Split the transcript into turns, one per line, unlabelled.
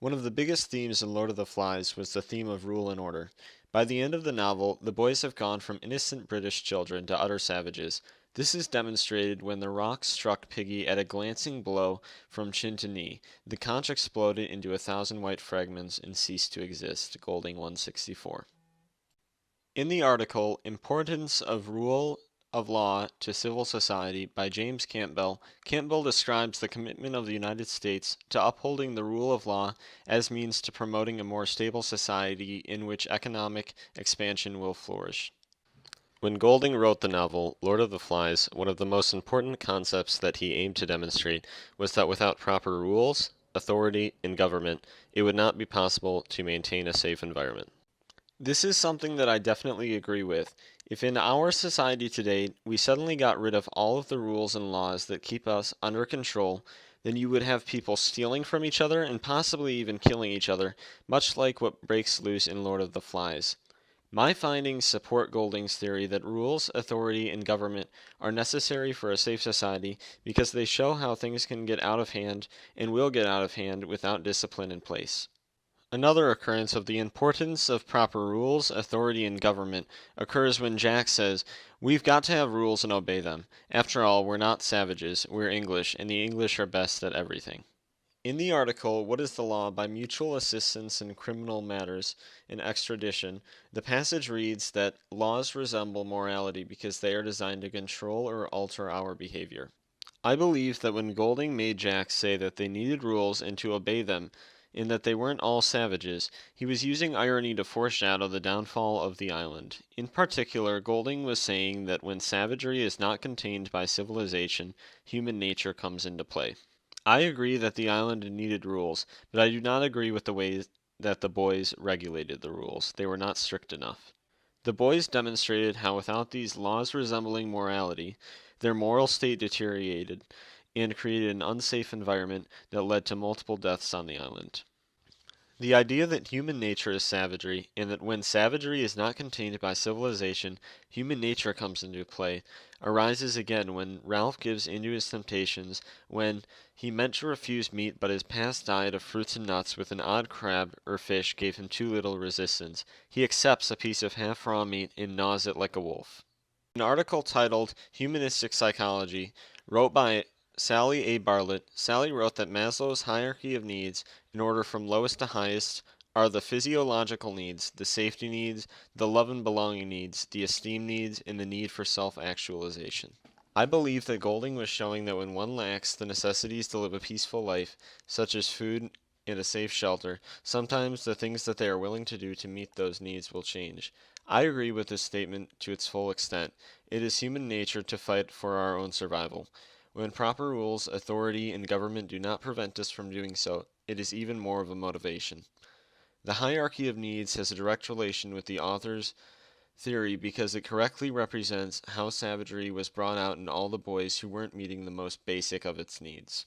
One of the biggest themes in Lord of the Flies was the theme of rule and order. By the end of the novel, the boys have gone from innocent British children to utter savages. This is demonstrated when the rock struck Piggy at a glancing blow from chin to knee. The conch exploded into 1,000 white fragments and ceased to exist. Golding 164. In the article Importance of Rule of Law to Civil Society by James Campbell, Campbell describes the commitment of the United States to upholding the rule of law as means to promoting a more stable society in which economic expansion will flourish. When Golding wrote the novel Lord of the Flies, one of the most important concepts that he aimed to demonstrate was that without proper rules, authority, and government, it would not be possible to maintain a safe environment. This is something that I definitely agree with. If in our society today we suddenly got rid of all of the rules and laws that keep us under control, then you would have people stealing from each other and possibly even killing each other, much like what breaks loose in Lord of the Flies. My findings support Golding's theory that rules, authority, and government are necessary for a safe society because they show how things can get out of hand and will get out of hand without discipline in place. Another occurrence of the importance of proper rules, authority, and government occurs when Jack says, "We've got to have rules and obey them. After all, we're not savages, we're English, and the English are best at everything." In the article, What is the Law by Mutual Assistance in Criminal Matters and Extradition, the passage reads that laws resemble morality because they are designed to control or alter our behavior. I believe that when Golding made Jack say that they needed rules and to obey them, and that they weren't all savages, he was using irony to foreshadow the downfall of the island. In particular, Golding was saying that when savagery is not contained by civilization, human nature comes into play. I agree that the island needed rules, but I do not agree with the way that the boys regulated the rules. They were not strict enough. The boys demonstrated how without these laws resembling morality, their moral state deteriorated and created an unsafe environment that led to multiple deaths on the island. The idea that human nature is savagery, and that when savagery is not contained by civilization, human nature comes into play, arises again when Ralph gives in to his temptations, when he meant to refuse meat but his past diet of fruits and nuts with an odd crab or fish gave him too little resistance. He accepts a piece of half-raw meat and gnaws it like a wolf. An article titled Humanistic Psychology, wrote by Sally A. Bartlett, Sally wrote that Maslow's hierarchy of needs, in order from lowest to highest, are the physiological needs, the safety needs, the love and belonging needs, the esteem needs, and the need for self-actualization. I believe that Golding was showing that when one lacks the necessities to live a peaceful life, such as food and a safe shelter, sometimes the things that they are willing to do to meet those needs will change. I agree with this statement to its full extent. It is human nature to fight for our own survival. When proper rules, authority, and government do not prevent us from doing so, it is even more of a motivation. The hierarchy of needs has a direct relation with the author's theory because it correctly represents how savagery was brought out in all the boys who weren't meeting the most basic of its needs.